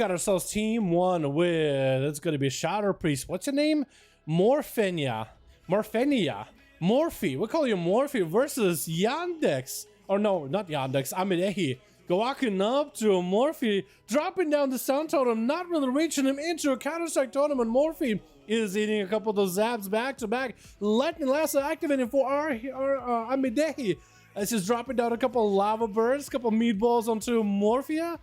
got ourselves team 1 with, it's going to be Shadow Priest. What's your name? Morphenia. Morphe. We'll call you Morphe versus Yandex. Or no, not Yandex. Amidehi. Goaku up to Morphe, dropping down the sound totem, not really reaching him into a counter-strike totem, and Morphe is eating a couple of those zaps back to back. Lightning Lasso activating for our Amidehi. As he's dropping down a couple of lava birds, a couple of meatballs onto Morphia.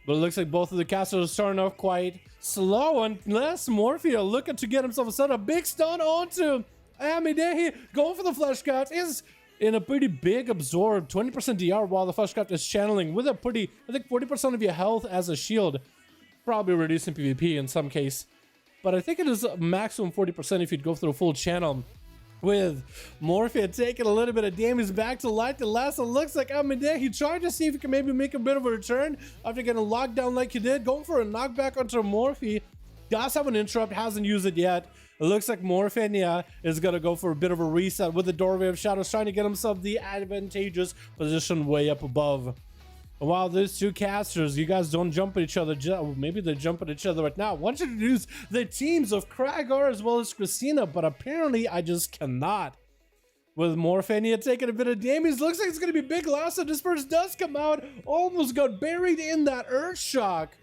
But it looks like both of the casters are starting off quite slow, unless Morphia looking to get himself a set. A big stun onto Amidehi, going for the Fleshcraft, is in a pretty big absorb, 20% DR, while the Fleshcraft is channeling with a pretty, I think 40% of your health as a shield. Probably reducing PvP in some case. But I think it is a maximum 40% if you'd go through a full channel. With Morphia taking a little bit of damage back to light. The last one looks like Amidehi trying to see if he can maybe make a bit of a return after getting locked down like he did. Going for a knockback onto Morphe. Does have an interrupt, hasn't used it yet. It looks like Morphenia is going to go for a bit of a reset with the Doorway of Shadows, trying to get himself the advantageous position way up above. And while these two casters, you guys don't jump at each other, maybe they jump at each other right now. I want you to introduce the teams of Kragar as well as Christina, but apparently I just cannot. With Morphenia taking a bit of damage, looks like it's going to be big loss, and Disperse does come out, almost got buried in that Earth Shock.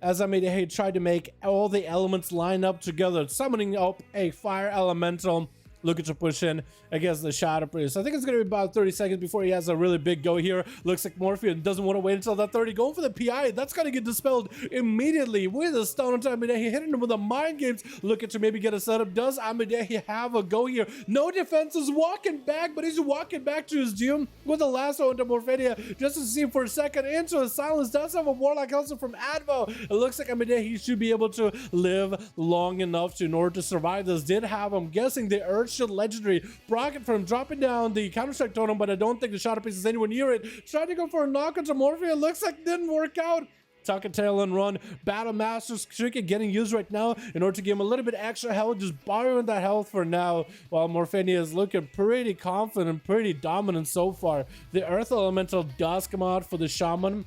As Amidehi tried to make all the elements line up together, summoning up a fire elemental, looking to push in against the Shadow Priest. I think it's going to be about 30 seconds before he has a really big go here. Looks like Morpheus doesn't want to wait until that 30. Going for the PI. That's going to get dispelled immediately with a stun onto Amidehi, hitting him with the Mind Games. Looking to maybe get a setup. Does Amidehi have a go here? No defense, is walking back, but he's walking back to his doom with the lasso into Morphenia. Just to see for a second into a silence. Does have a Warlock also from Advo. It looks like Amidehi should be able to live long enough in order to survive this. Did have, I'm guessing, the Earth Shield legendary proc from dropping down the counter-strike totem, but I don't think the Shadow Priest is anywhere near it. Tried to go for a knock onto Morphia, looks like didn't work out. Tuck a tail and run. Battle Master's Trinket getting used right now in order to give him a little bit extra health, just borrowing that health for now, while Morphenia is looking pretty confident, pretty dominant so far. The Earth Elemental does come out for the Shaman,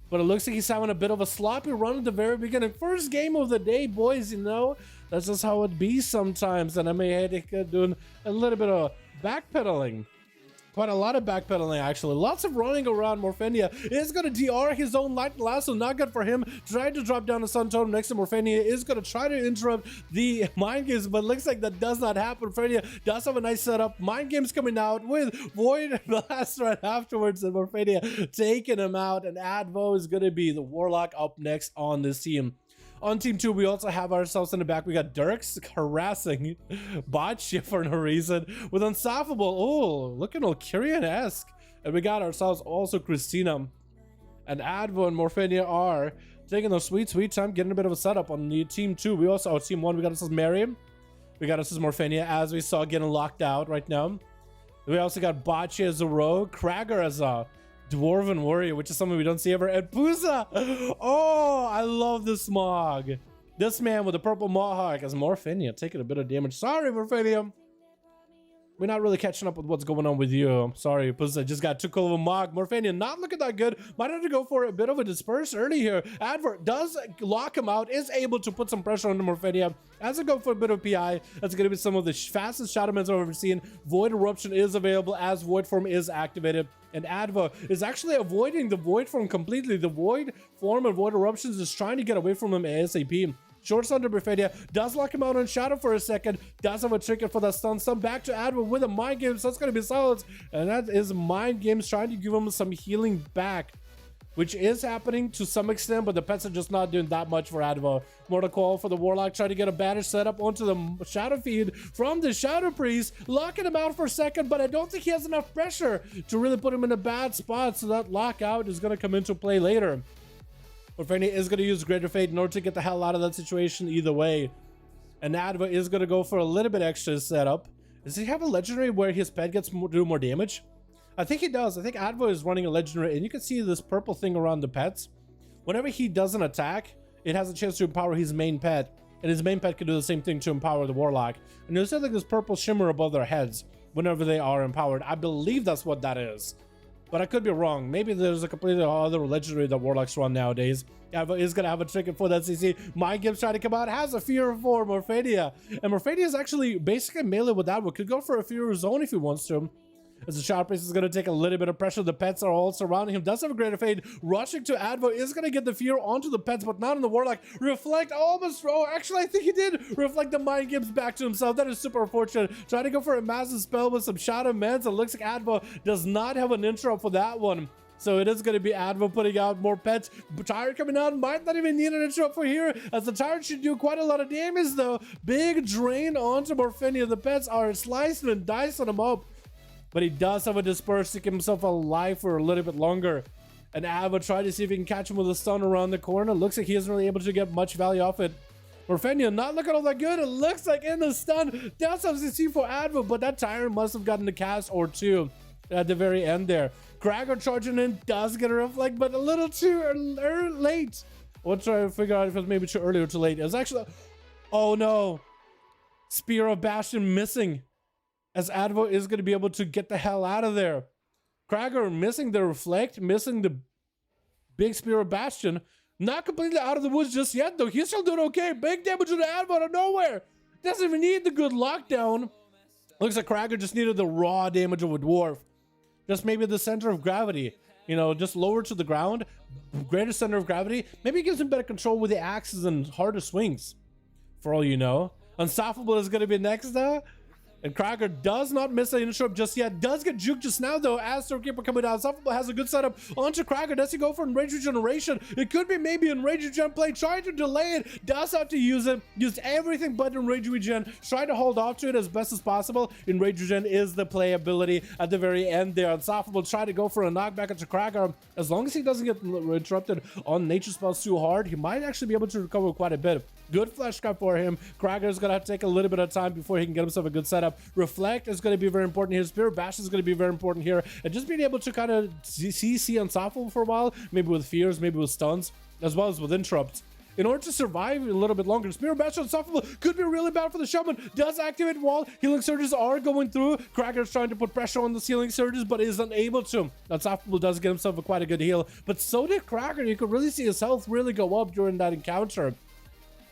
but it looks like he's having a bit of a sloppy run at the very beginning. First game of the day, boys, you know. That's just how it be sometimes. And I may have doing a little bit of backpedaling. Quite a lot of backpedaling, actually. Lots of running around. Morphenia is going to DR his own Light Lasso. Not good for him. Tried to drop down the Sun Totem next to Morphenia. Is going to try to interrupt the Mind Games, but looks like that does not happen. Morphenia does have a nice setup. Mind Games coming out with Void Blast right afterwards, and Morphenia taking him out. And Advo is going to be the Warlock up next on this team. On team 2, we also have ourselves in the back. We got Dirks harassing Botchia for no reason with Unstoppable. Oh, looking all KYRIAN-esque. And we got ourselves also Christina. And Advo and Morphenia are taking a sweet, sweet time, getting a bit of a setup on the team 2. We also, team 1, we got ourselves Mary. We got ourselves Morphenia, as we saw, getting locked out right now. We also got Botchia as a rogue, Kragar as a Dwarven Warrior, which is something we don't see ever. And Pusa! Oh, I love the Smog. This man with the purple mohawk as Morphenia taking a bit of damage. Sorry, Morphenia. We're not really catching up with what's going on with you. I'm sorry, Pusa just got took over Mog. Morphenia not looking that good. Might have to go for a bit of a disperse early here. Advert does lock him out, is able to put some pressure on the Morphenia. As I go for a bit of PI, that's going to be some of the fastest Shadowmans I've ever seen. Void Eruption is available as Void Form is activated. And Adva is actually avoiding the Void Form completely. The Void Form and Void Eruptions is trying to get away from him ASAP. Shorts under Morphenia, does lock him out on Shadow for a second, does have a trinket for that stun back to Adva with a Mind Game, so that's going to be silence, and that is Mind Games trying to give him some healing back, which is happening to some extent, but the pets are just not doing that much for Adva. Mortal Coil for the Warlock, trying to get a banish set up onto the Shadow Feed from the Shadow Priest, locking him out for a second, but I don't think he has enough pressure to really put him in a bad spot, so that lockout is going to come into play later. Morphenia is going to use Greater Fate in order to get the hell out of that situation either way. And Adva is going to go for a little bit extra setup. Does he have a legendary where his pet gets do more damage? I think he does. I think Adva is running a legendary, and you can see this purple thing around the pets. Whenever he does an attack, it has a chance to empower his main pet, and his main pet can do the same thing to empower the Warlock. And you'll see like this purple shimmer above their heads whenever they are empowered. I believe that's what that is. but I could be wrong. Maybe there's a completely other legendary that Warlocks run nowadays. Advo is going to have a trinket for that CC. Mind Gibbs trying to come out, has a Fear for Morphania. And Morphania is actually basically melee with Advo. Could go for a Fear Zone if he wants to. As the Shadow Priest is going to take a little bit of pressure. The pets are all surrounding him. Does have a Greater Fade. Rushing to Advo is going to get the Fear onto the pets, but not on the Warlock. Reflect almost. Oh, actually, I think he did reflect the Mind Gibbs back to himself. That is super unfortunate. Trying to go for a massive spell with some Shadow Mends. It looks like Advo does not have an intro for that one. So it is going to be Advo putting out more pets. Tyrant coming out. Might not even need an intro for here, as the Tyrant should do quite a lot of damage, though. Big drain onto Morphania. The pets are slicing and dicing him up. But he does have a Disperse to keep himself alive for a little bit longer. And Advo tried to see if he can catch him with a stun around the corner. Looks like he isn't really able to get much value off it. Morphania not looking all that good. It looks like in the stun. Does have CC for Advo, but that Tyrant must have gotten a cast or two at the very end there. Krager charging in, does get a reflect, but a little too late. We'll try to figure out if it was maybe too early or too late. It was actually, oh no. Spear of Bastion missing, as Advo is going to be able to get the hell out of there. Krager missing the reflect, missing the big Spear of Bastion. Not completely out of the woods just yet, though. He's still doing okay. Big damage to the Advo out of nowhere. Doesn't even need the good lockdown. Looks like Krager just needed the raw damage of a dwarf. Just maybe the center of gravity, you know, just lower to the ground, greater center of gravity. Maybe it gives him better control with the axes and harder swings, for all you know. Unstoppable is going to be next, though. And Krager does not miss an interrupt just yet. Does get juked just now, though, as Storekeeper coming down. Unstoppable has a good setup onto Krager. Does he go for Enrage Regeneration? It could be maybe Enrage Regen play. Trying to delay it. Does have to use it. Used everything but Enrage Regen. Trying to hold off to it as best as possible. Enrage Regen is the playability at the very end there. Unstoppable try to go for a knockback into Krager. As long as he doesn't get interrupted on nature spells too hard, he might actually be able to recover quite a bit. Good flash cut for him. Krager is going to have to take a little bit of time before he can get himself a good setup. Reflect is going to be very important here. Spirit Bash is going to be very important here. And just being able to kind of CC Unstoppable for a while, maybe with fears, maybe with stuns, as well as with interrupts. In order to survive a little bit longer, Spirit Bash Unstoppable could be really bad for the Shaman. Does activate wall. Healing surges are going through. Krager is trying to put pressure on the healing surges, but is unable to. Unstoppable does get himself quite a good heal. But so did Krager. You could really see his health really go up during that encounter.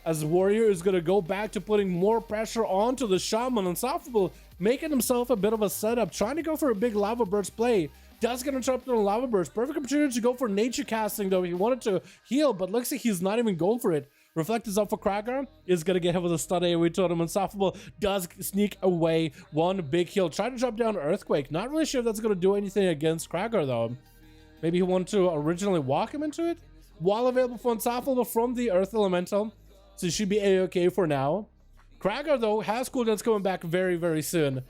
As Warrior is going to go back to putting more pressure onto the Shaman. Unstoppable making himself a bit of a setup, trying to go for a big Lava Burst play. Does get interrupted on Lava Burst. Perfect opportunity to go for nature casting, though. He wanted to heal, but looks like he's not even going for it. Reflect is up for Krager. Is going to get hit with a stun AoE to him. Unstoppable does sneak away one big heal. Try to drop down Earthquake. Not really sure if that's going to do anything against Krager, though. Maybe he wanted to originally walk him into it. Wall available for Unstoppable from the Earth Elemental. So he should be A-okay for now. Krager, though, has cooldowns coming back very, very soon.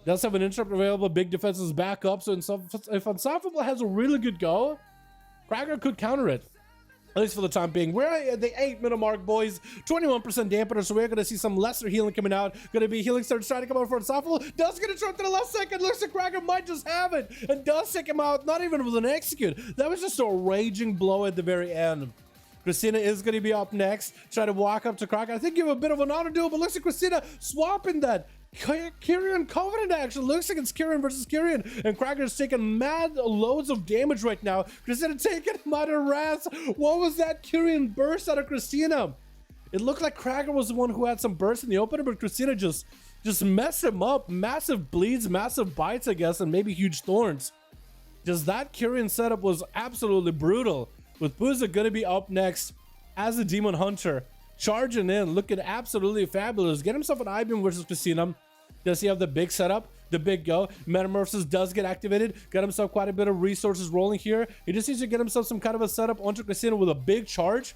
Does have an interrupt available. Big defenses back up. So if Unstoppable has a really good go, Krager could counter it. At least for the time being. We're at the 8-minute mark, boys. 21% dampener, so we're going to see some lesser healing coming out. Going to be healing starts trying to come out for Unstoppable. Does get interrupted in the last second. Looks like Krager might just have it. And does take him out. Not even with an execute. That was just a raging blow at the very end. Christina is going to be up next. Try to walk up to Krager. I think you have a bit of an auto duel, but looks like Christina swapping that. KYRIAN Covenant action. Looks like it's KYRIAN versus KYRIAN. And Krager is taking mad loads of damage right now. Christina taking him out of wrath. What was that KYRIAN burst out of Christina? It looked like Krager was the one who had some burst in the opener, but Christina just messed him up. Massive bleeds, massive bites, I guess, and maybe huge thorns. Just that KYRIAN setup was absolutely brutal. With Puza going to be up next as a Demon Hunter. Charging in, looking absolutely fabulous. Get himself an Ibim versus Christina. Does he have the big setup? The big go. Metamorphosis does get activated. Got himself quite a bit of resources rolling here. He just needs to get himself some kind of a setup onto Christina with a big charge.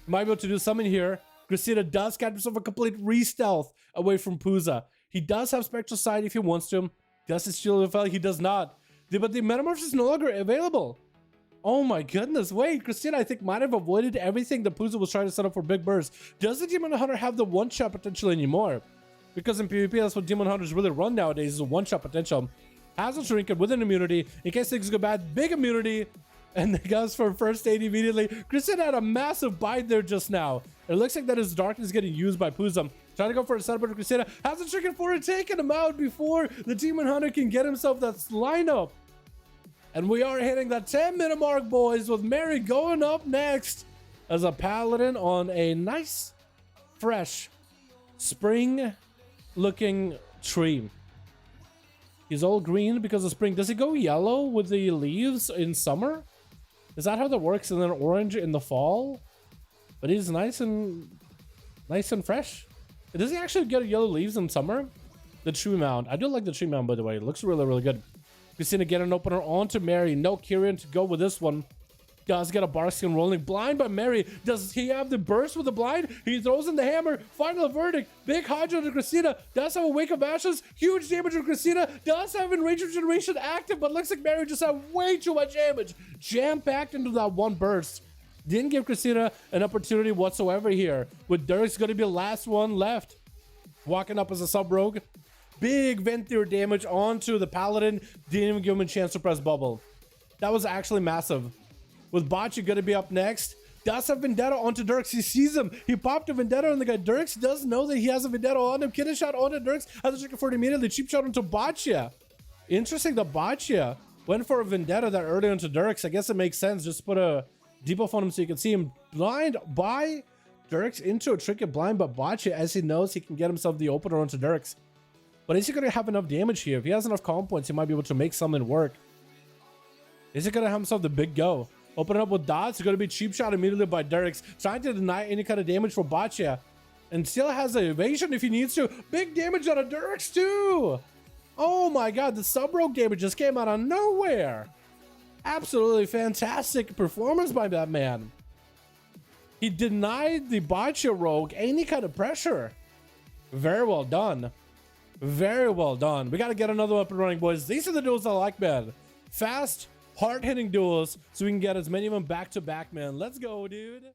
Might be able to do something here. Christina does catch himself a complete re-stealth away from Puza. He does have Spectral Sight if he wants to. Does he steal the fell? He does not. But the Metamorphosis is no longer available. Oh my goodness, wait, Christina, I think, might have avoided everything that Puza was trying to set up for Big Burst. Does the Demon Hunter have the one-shot potential anymore? Because in PvP, that's what Demon Hunters really run nowadays, is a one-shot potential. Has a trinket with an immunity. In case things go bad, big immunity. And the goes for first aid immediately. Christina had a massive bite there just now. It looks like that his darkness is getting used by Puza. Trying to go for a setup, but Christina has a trinket for it, taking him out before the Demon Hunter can get himself that lineup. And we are hitting the 10-minute mark, boys, with Mary going up next as a paladin on a nice, fresh, spring-looking tree. He's all green because of spring. Does he go yellow with the leaves in summer? Is that how that works? And then orange in the fall? But he's nice and fresh. Does he actually get yellow leaves in summer? The tree mount. I do like the tree mount, by the way. It looks really, really good. Christina get an opener onto Mary. No KYRIAN to go with this one. Does get a bark skin rolling. Blind by Mary. Does he have the burst with the blind? He throws in the hammer. Final verdict. Big Hydra to Christina. Does have a Wake of Ashes. Huge damage to Christina. Does have Enraged Regeneration active, but looks like Mary just had way too much damage. Jam-packed into that one burst. Didn't give Christina an opportunity whatsoever here. With Dirk's going to be the last one left. Walking up as a sub-rogue. Big Venthyr damage onto the Paladin. Didn't even give him a chance to press bubble. That was actually massive. With Bocce going to be up next. Does have Vendetta onto Dirks. He sees him. He popped a Vendetta on the guy. Dirks does know that he has a Vendetta on him. Kidney shot onto Dirks. Has a chicken for it immediately. Cheap shot onto Bocce. Interesting that Bocce went for a Vendetta that early onto Dirks. I guess it makes sense. Just put a debuff on him so you can see him. Blind by Dirks into a trinket blind, but Bocce, as he knows, he can get himself the opener onto Dirks. But is he going to have enough damage here? If he has enough calm points, he might be able to make something work. Is he going to have himself the big go? Open up with dots. It's going to be cheap shot immediately by Dirks. Trying to deny any kind of damage for Bocce. And still has the evasion if he needs to. Big damage out of Dirks too. Oh my god, the sub-rogue damage just came out of nowhere. Absolutely fantastic performance by that man. He denied the Bocce rogue any kind of pressure. Very well done. Very well done. We got to get another up and running, boys. These are the duels I like, man. Fast, hard-hitting duels so we can get as many of them back to back, man. Let's go, dude.